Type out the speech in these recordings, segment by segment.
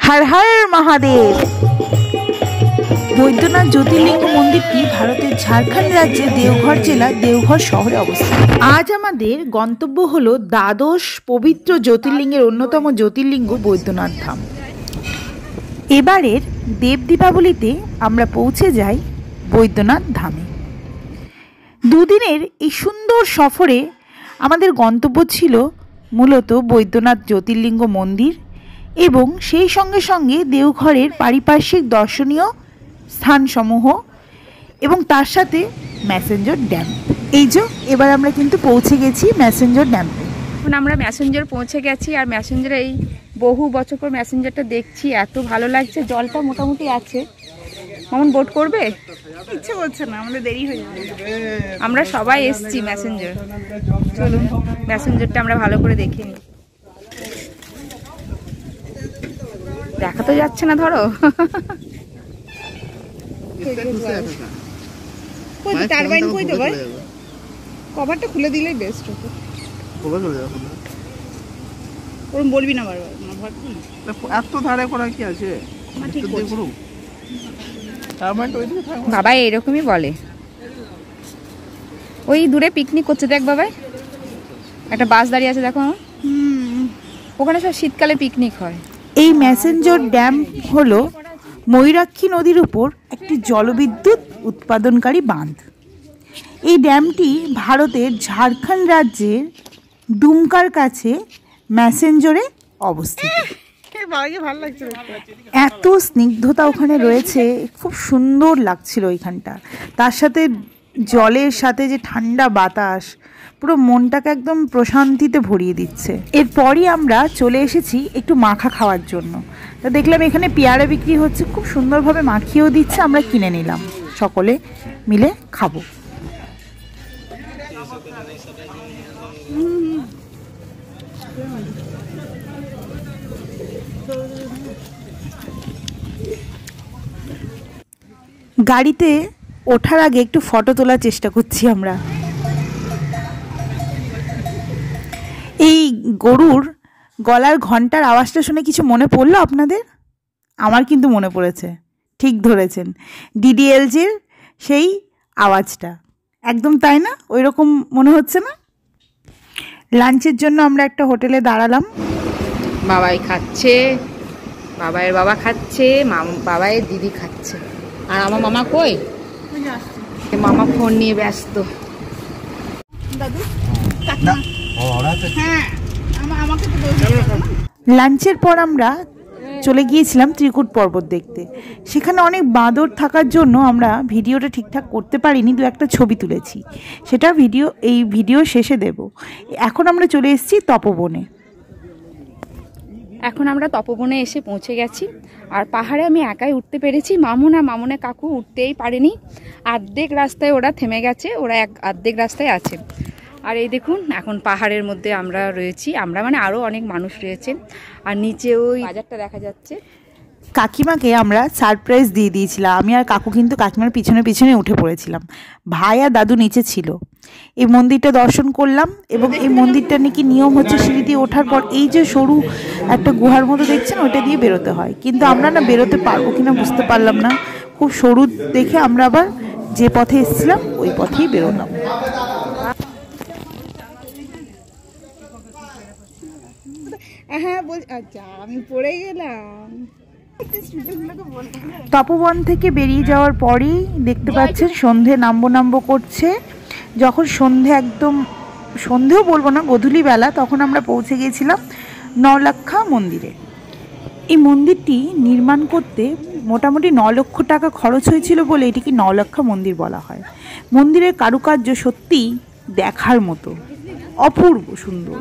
हर हर महादेव। বৈদ্যনাথ জ্যোতির্লিঙ্গ মন্দিরটি ভারতের ঝাড়খণ্ড রাজ্যের দেওঘর জেলার দেওঘর শহরে অবস্থিত। আজ আমাদের গন্তব্য হলো দ্বাদশ পবিত্র জ্যোতির্লিঙ্গের অন্যতম জ্যোতির্লিঙ্গ বৈদ্যনাথ ধাম। এবারের দেব দীপাবলিতে আমরা পৌঁছে যাই বৈদ্যনাথ ধামে। দুদিনের এই সুন্দর সফরে আমাদের গন্তব্য ছিল মূলত বৈদ্যনাথ জ্যোতির্লিঙ্গ মন্দির এবং সেই সঙ্গে সঙ্গে দেওঘরের পারিপার্শ্বিক দর্শনীয় স্থানসমূহ এবং তার সাথে ম্যাসেঞ্জর ড্যাম। এই যে এবার আমরা কিন্তু পৌঁছে গেছি ম্যাসেঞ্জর ড্যামে। এখন আমরা ম্যাসেঞ্জর পৌঁছে গেছি আর ম্যাসেঞ্জরে এই বহু বছর পর ম্যাসেঞ্জরটা দেখছি, এত ভালো লাগছে। জলটা মোটামুটি আছে। মামুন বোট করবে? ইচ্ছে করছে না, আমাদের দেরি হয়ে যাবে। আমরা সবাই এসছি ম্যাসেঞ্জর, চলুন ম্যাসেঞ্জরটা আমরা ভালো করে দেখে নিই। দেখা তো যাচ্ছে না, ধরো টারবাইন কই তো ভাই, কভারটা খুলে দিলেই বেস্ট হতো। কভার খুলে দাও, ওরম বলবি না বারবার, এত ধারে করা কি আছে? বাবা এরকমই বলে। ওই দূরে পিকনিক করছে দেখ বাবাই, একটা বাস দাঁড়িয়ে আছে দেখো। ওখানে সব শীতকালে পিকনিক হয়। এই ম্যাসেঞ্জর ড্যাম হলো ময়ূরাক্ষী নদীর উপর একটি জলবিদ্যুৎ উৎপাদনকারী বাঁধ। এই ড্যামটি ভারতের ঝাড়খণ্ড রাজ্যের দুমকার কাছে ম্যাসেঞ্জরে অবস্থিত। এত স্নিগ্ধতা ওখানে রয়েছে, খুব সুন্দর লাগছিল ওইখানটা। তার সাথে জলের সাথে যে ঠান্ডা বাতাস পুরো মনটাকে একদম প্রশান্তিতে ভরিয়ে দিচ্ছে। এরপরই আমরা চলে এসেছি একটু মাখা খাওয়ার জন্য। তা দেখলাম এখানে পেয়ারা বিক্রি হচ্ছে, খুব সুন্দরভাবে মাখিয়েও দিচ্ছে। আমরা কিনে নিলাম, সকলে মিলে খাবো। গাড়িতে ওঠার আগে একটু ফটো তোলার চেষ্টা করছি আমরা। এই গরুর গলার ঘন্টার আওয়াজটা শুনে কিছু মনে পড়লো আপনাদের? আমার কিন্তু মনে পড়েছে, ঠিক ধরেছেন, ডিডিএলজির সেই আওয়াজটা একদম, তাই না? ওই রকম মনে হচ্ছে না? লাঞ্চের জন্য আমরা একটা হোটেলে দাঁড়ালাম। বাবাই খাচ্ছে, বাবাইয়ের বাবা খাচ্ছে, বাবাইয়ের দিদি খাচ্ছে। আর আমার মামা কই? মামা ফোন নিয়ে ব্যস্ত। লাঞ্চের পর আমরা চলে গিয়েছিলাম ত্রিকুট পর্বত দেখতে। সেখানে অনেক বাঁদর থাকার জন্য আমরা ভিডিওটা ঠিকঠাক করতে পারিনি, দু একটা ছবি তুলেছি, সেটা এই ভিডিও শেষে দেব। এখন আমরা চলে এসেছি তপবনে। এখন আমরা তপবনে এসে পৌঁছে গেছি। আর পাহাড়ে আমি একাই উঠতে পেরেছি, মামুন আর মামুনের কাকু উঠতেই পারেনি। অর্ধেক রাস্তায় ওরা থেমে গেছে, ওরা অর্ধেক রাস্তায় আছে। আর এই দেখুন এখন পাহাড়ের মধ্যে আমরা রয়েছি, আমরা মানে আরও অনেক মানুষ রয়েছে। আর নিচে ওই বাজারটা দেখা যাচ্ছে। কাকিমাকে আমরা সারপ্রাইজ দিয়ে দিয়েছিলাম। আমি আর কাকু কিন্তু কাকিমার পিছনে পিছনে উঠে পড়েছিলাম, ভাই আর দাদু নিচে ছিল। এই মন্দিরটা দর্শন করলাম এবং এই মন্দিরটা নাকি নিয়ম হচ্ছে সিঁড়ি দিয়ে ওঠার পর এই যে সরু একটা গুহার মতো দেখছেন, ওইটা দিয়ে বেরোতে হয়। কিন্তু আমরা না বেরোতে পারবো কিনা বুঝতে পারলাম না, খুব সরু দেখে আমরা আবার যে পথে এসেছিলাম ওই পথেই বেরোলাম। হ্যাঁ বল, আচ্ছা আমি পড়ে গেলাম। তপবন থেকে বেরিয়ে যাওয়ার পরেই দেখতে পাচ্ছেন সন্ধে নামবো করছে। যখন সন্ধে একদম, সন্ধেও বলবো না, গধূলি বেলা, তখন আমরা পৌঁছে গিয়েছিলাম নওলক্ষা মন্দিরে। এই মন্দিরটি নির্মাণ করতে মোটামুটি 9 লক্ষ টাকা খরচ হয়েছিল বলে এটিকে নওলক্ষা মন্দির বলা হয়। মন্দিরের কারুকার্য সত্যি দেখার মতো, অপূর্ব সুন্দর।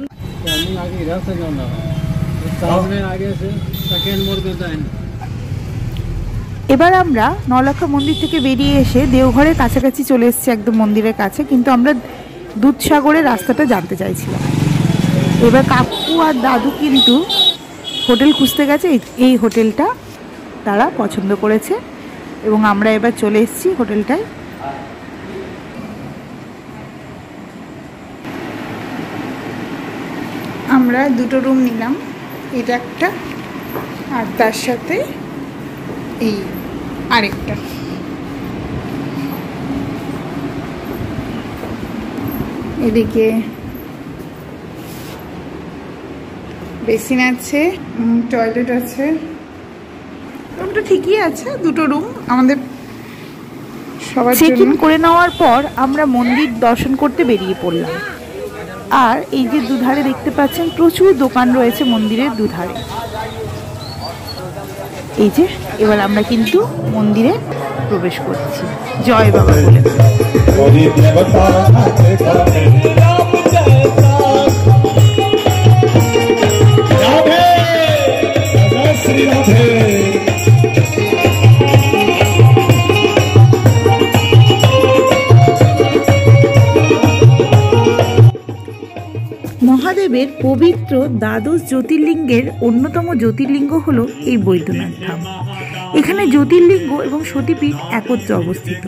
এবার আমরা নওলক্ষা মন্দির থেকে বেরিয়ে এসে দেওঘরের কাছাকাছি চলে এসেছি, একদম মন্দিরের কাছে। কিন্তু আমরা দুধসাগরের রাস্তাটা জানতে চাইছিলাম। এবার কাকু আর দাদু কিন্তু হোটেল খুঁজতে গেছে, এই হোটেলটা তারা পছন্দ করেছে এবং আমরা এবার চলে এসেছি হোটেলটায়। আমরা দুটো রুম নিলাম, এটা একটা আর তার সাথে এই আরেকটা। এদিকে বেসিন আছে, টয়লেট আছে, রুমটা ঠিকই আছে, দুটো রুম আমাদের সবার জন্য। চেক ইন করে নেওয়ার পর আমরা মন্দির দর্শন করতে বেরিয়ে পড়লাম। আর এই যে দুধারে দেখতে পাচ্ছেন প্রচুর দোকান রয়েছে মন্দিরের দুধারে। এই যে এবার আমরা কিন্তু মন্দিরে প্রবেশ করছি। জয় বাবা বলে। মহাদেবের পবিত্র দ্বাদশ জ্যোতির্লিঙ্গের অন্যতম জ্যোতির্লিঙ্গ হলো এই বৈদ্যনাথ ধাম। এখানে জ্যোতির্লিঙ্গ এবং সতীপীঠ একত্রে অবস্থিত।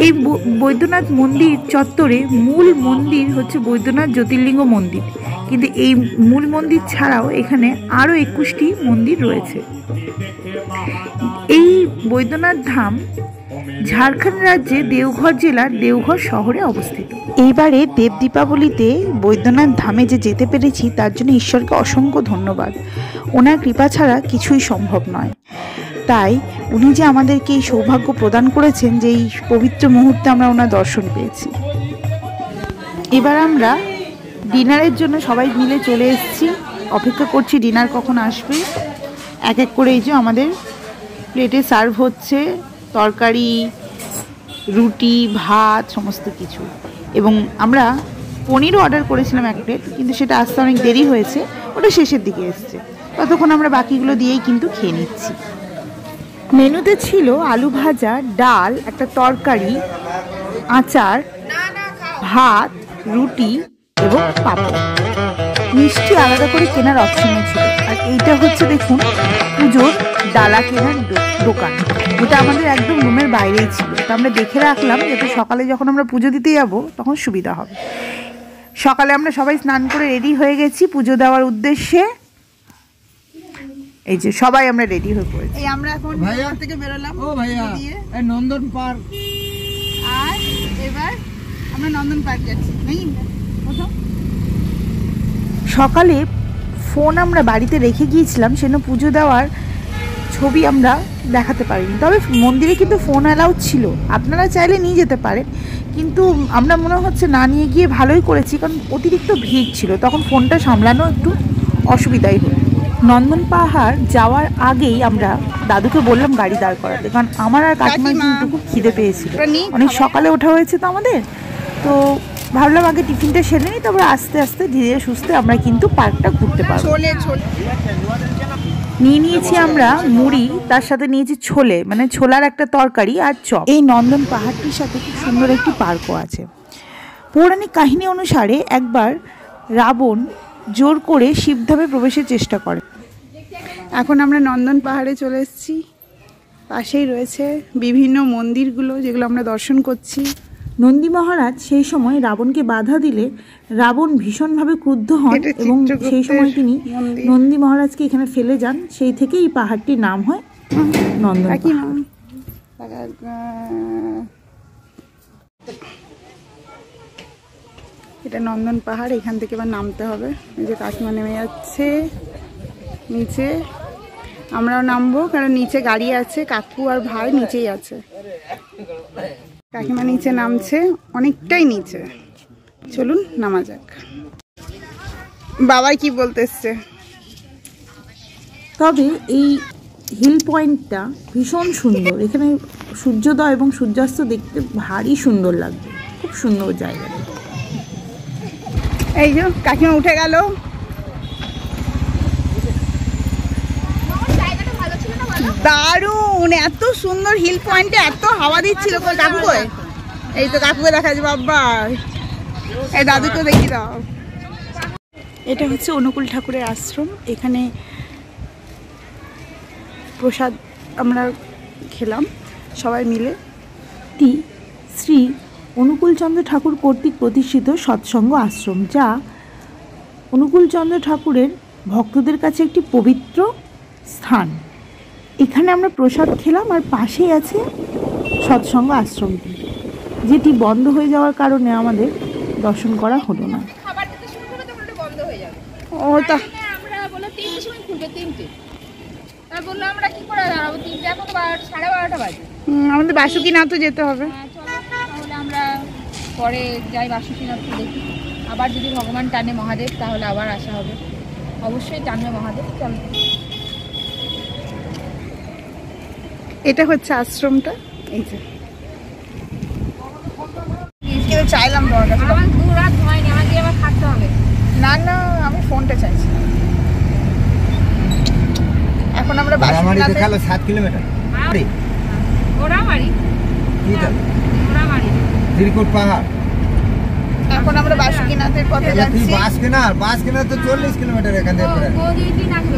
এই বৈদ্যনাথ মন্দির চত্বরে মূল মন্দির হচ্ছে বৈদ্যনাথ জ্যোতির্লিঙ্গ মন্দির, কিন্তু এই মূল মন্দির ছাড়াও এখানে আরও 21টি মন্দির রয়েছে। এই বৈদ্যনাথ ধাম ঝাড়খণ্ড রাজ্যে দেওঘর জেলার দেওঘর শহরে অবস্থিত। এইবারে দেব দীপাবলিতে বৈদ্যনাথ ধামে যে যেতে পেরেছি তার জন্য ঈশ্বরকে অসংখ্য ধন্যবাদ। ওনার কৃপা ছাড়া কিছুই সম্ভব নয়। তাই উনি যে আমাদেরকে এই সৌভাগ্য প্রদান করেছেন যে এই পবিত্র মুহূর্তে আমরা ওনার দর্শন পেয়েছি। এবার আমরা ডিনারের জন্য সবাই মিলে চলে এসেছি, অপেক্ষা করছি ডিনার কখন আসবে। এক এক করে এই যে আমাদের প্লেটে সার্ভ হচ্ছে তরকারি, রুটি, ভাত, সমস্ত কিছু। এবং আমরা পনিরও অর্ডার করেছিলাম এক প্লেট, কিন্তু সেটা আসতে অনেক দেরি হয়েছে, ওটা শেষের দিকে এসছে। ততক্ষণ আমরা বাকিগুলো দিয়েই কিন্তু খেয়ে নিচ্ছি। মেনুতে ছিল আলু ভাজা, ডাল, একটা তরকারি, আচার, ভাত, রুটি এবং পাঁপড়। মিষ্টি আলাদা করে কেনার অপশনও ছিল। আর এইটা হচ্ছে দেখুন পুজোর ডালা কেনার দোকান। এটা আমাদের একদম রুমের বাইরেই ছিল, তো আমরা দেখে রাখলাম যাতে সকালে যখন আমরা পুজো দিতে যাব তখন সুবিধা হবে। সকালে আমরা সবাই স্নান করে রেডি হয়ে গেছি পুজো দেওয়ার উদ্দেশ্যে। এই যে সবাই আমরা রেডি হয়ে পড়েছি। এই আমরা এখন ভাইয়া থেকে বেরোলাম। ও ভাইয়া এই নন্দন পার্ক, আর এবার আমরা নন্দন পার্ক যাচ্ছি। সকালে ফোন আমরা বাড়িতে রেখে গিয়েছিলাম, সেজন্য পুজো দেওয়ার ছবি আমরা দেখাতে পারিনি। তবে মন্দিরে কিন্তু ফোন অ্যালাউড ছিল, আপনারা চাইলে নিয়ে যেতে পারেন, কিন্তু আমরা মনে হচ্ছে না নিয়ে গিয়ে ভালোই করেছি, কারণ অতিরিক্ত ভিড় ছিল, তখন ফোনটা সামলানো একটু অসুবিধাই হলো। নন্দন পাহাড় যাওয়ার আগেই আমরা দাদুকে বললাম গাড়ি দাঁড় করাতে, কারণ আমার আর কাকিমার কিন্তু খুব খিদে পেয়েছিল, অনেক সকালে ওঠা হয়েছে তো আমাদের। তো ভাবলাম আগে টিফিনটা সেরে নিই, তারপরে আস্তে আস্তে ধীরে সুস্থে আমরা কিন্তু পার্কটা ঘুরতে পারবো। নিয়ে নিয়েছি আমরা মুড়ি, তার সাথে নিয়েছি ছোলে, মানে ছোলার একটা তরকারি আর চপ। এই নন্দন পাহাড়টির সাথে খুব সুন্দর একটি পার্কও আছে। পৌরাণিক কাহিনী অনুসারে একবার রাবণ জোর করে শিবধামে প্রবেশের চেষ্টা করে। এখন আমরা নন্দন পাহাড়ে চলে এসেছি, পাশেই রয়েছে বিভিন্ন মন্দিরগুলো যেগুলো আমরা দর্শন করছি। নন্দী মহারাজ সেই সময় রাবণকে বাধা দিলে রাবণ ভীষণভাবে ক্রুদ্ধ হন এবং সেই সময় তিনি নন্দী মহারাজকে এখানে ফেলে যান। সেই থেকে এই পাহাড়টির নাম হয় নন্দন পাহাড়। এটা নন্দন পাহাড়, এখান থেকে এবার নামতে হবে। এই যে কাকিমা নেমে যাচ্ছে নিচে, আমরাও নামবো, কারণ নিচে গাড়ি আছে, কাকু আর ভাই নিচেই আছে। কাকিমা নিচে নামছে, অনেকটাই নিচে, চলুন নামা যাক। বাবাই কি বলতে এসছে। তবে এই হিল পয়েন্টটা ভীষণ সুন্দর, এখানে সূর্যোদয় এবং সূর্যাস্ত দেখতে ভারী সুন্দর লাগবে, খুব সুন্দর জায়গা। এই যে কাকিমা উঠে গেল। দারুণ, এত সুন্দর হিল পয়েন্টে এত হাওয়া দিচ্ছিল। কাকু এই তো কাকুকে দেখা যাবে, বাবা এই দাদুকে দেখি দাও। এটা হচ্ছে অনুকূল ঠাকুরের আশ্রম, এখানে প্রসাদ আমরা খেলাম সবাই মিলে। শ্রী অনুকূলচন্দ্র ঠাকুর কর্তৃক প্রতিষ্ঠিত সৎসঙ্গ আশ্রম, যা অনুকূলচন্দ্র ঠাকুরের ভক্তদের কাছে একটি পবিত্র স্থান। এখানে আমরা প্রসাদ খেলাম আর পাশেই আছে সৎসঙ্গ আশ্রমটি, যেটি বন্ধ হয়ে যাওয়ার কারণে আমাদের দর্শন করা হলো না। খাবার দিতে শুরু করবে তখন ওটা বন্ধ হয়ে যাবে। ও তা আমরা বললাম 3টের সময় খুলবে, 3টে। তারপর বললাম আমরা কি করে দাঁড়াবো, 3টে এখন 12:30 বাজে। আমাদের বাসুকিনাথও যেতে হবে। হ্যাঁ চলো, তাহলে আমরা পরে যাই বাসুকিনাথ দেখি। আবার যদি ভগবান টানে মহাদেব তাহলে আবার আসা হবে, অবশ্যই টানবে মহাদেব। চলো, এটা হচ্ছে আশ্রমটা। এই যে কিন্তু চাইলাম তোমার কাছে, আমার 2 রাত হয়নি, আমাকে আবার থাকতে হবে। না না আমি ফোনটা চাইছি। এখন আমরা বাসুকিনাথে 7 কিলোমিটার ওরামারি, ওরামারি ত্রিকুট পাহাড়। এখন আমরা বাসুকিনাথের পথে যাচ্ছি। বাস কেনার তো 40 কিলোমিটার এখান থেকে প্রায়। দিন আসলো।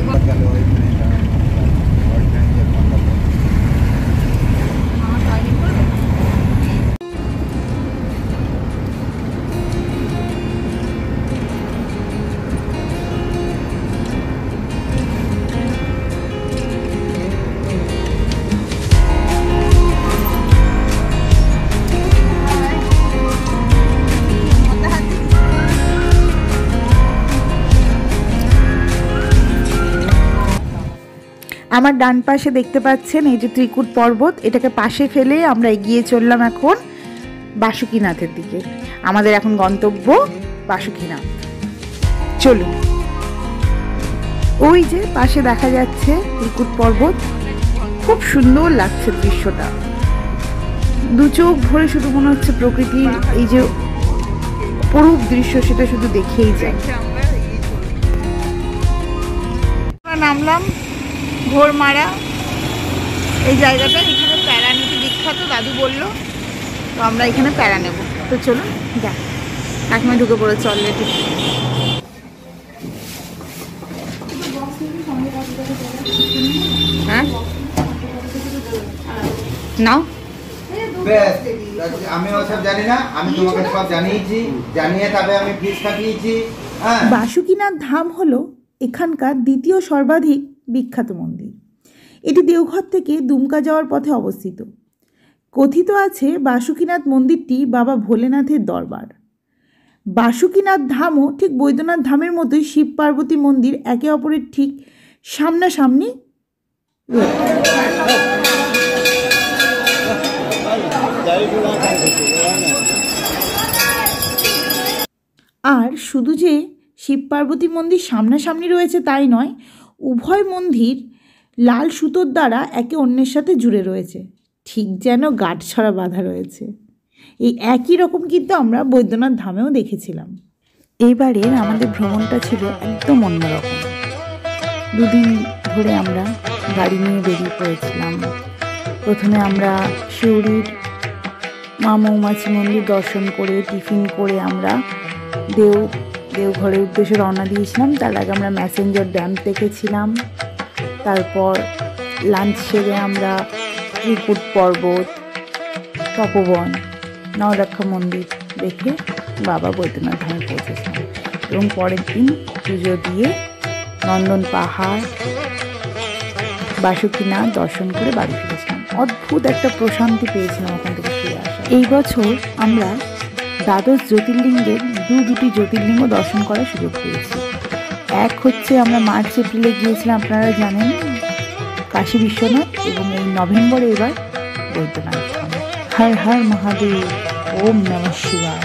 আমার ডান পাশে দেখতে পাচ্ছেন এই যে ত্রিকুট পর্বত, এটাকে পাশে ফেলে আমরা এগিয়ে চললাম এখন বাসুকিনাথের দিকে। আমাদের এখন গন্তব্য বাসুকিনাথ। চলুন, ওই যে পাশে দেখা যাচ্ছে ত্রিকুট পর্বত, খুব সুন্দর লাগছে দৃশ্যটা। দু চোখ ভরে শুধু মনে হচ্ছে প্রকৃতির এই যে অপরূপ দৃশ্য সেটা শুধু দেখেই যায়। আমরা নামলাম ঘোরমারা এই জায়গাটা, এখানে প্যারা নিতে বিখ্যাত, দাদু বললো, তো আমরা এখানে প্যারা নেব। তো চলুন যাক, কাকিমা ঢুকে পড়েছে অলরেডি। হ্যাঁ নাও। বেশ, আমি ওসব জানি না, আমি তোমাকে সব জানিয়েছি, জানিয়ে তবে আমি ফিস কাটিয়েছি। হ্যাঁ, বাসুকিনাথ ধাম হলো এখানকার দ্বিতীয় সর্বাধিক বিখ্যাত মন্দির। এটি দেওঘর থেকে দুমকা যাওয়ার পথে অবস্থিত। কথিত আছে বাসুকিনাথ মন্দিরটি বাবা ভোলেনাথের দরবার। বাসুকিনাথ ধামও ঠিক বৈদ্যনাথ ধামের মতোই শিব পার্বতী মন্দির একে অপরের ঠিক সামনাসামনি আর শুধু যে শিব পার্বতী মন্দির সামনাসামনি রয়েছে তাই নয়, উভয় মন্দির লাল সুতোর দ্বারা একে অন্যের সাথে জুড়ে রয়েছে, ঠিক যেন গাঁটছড়া বাঁধা রয়েছে। এই একই রকম কিন্তু আমরা বৈদ্যনাথ ধামেও দেখেছিলাম। এইবারের আমাদের ভ্রমণটা ছিল একদম অন্যরকম। 2 দিন ধরে আমরা গাড়ি নিয়ে বেরিয়ে পড়েছিলাম। প্রথমে আমরা শিউরির মা মৌমাছি মন্দির দর্শন করে টিফিন করে আমরা দেওঘরের উদ্দেশ্যে রওনা দিয়েছিলাম। তার আগে আমরা ম্যাসেঞ্জার ড্যাম দেখেছিলাম। তারপর লাঞ্চ সেরে আমরা ত্রিকুট পর্বত, তপবন, নবরক্ষা মন্দির দেখে বাবা বৈদ্যনাথ ধামে পৌঁছেছিলাম এবং পরের দিন পুজো দিয়ে নন্দন পাহাড়, বাসুকিনাথ দর্শন করে বাড়ি ফিরেছিলাম। অদ্ভুত একটা প্রশান্তি পেয়েছিলাম ওখান থেকে ফিরে আসা। এই বছর আমরা দ্বাদশ জ্যোতির্লিঙ্গের দুটি জ্যোতির্লিঙ্গ দর্শন করার সুযোগ পেয়েছি। এক হচ্ছে আমরা মার্চ এপ্রিলে গিয়েছিলাম, আপনারা জানেন, কাশী বিশ্বনাথ, এবং এই নভেম্বরে এবার বৈদ্যনাথ। হর হর মহাদেব, ওম নমঃ শিবায়।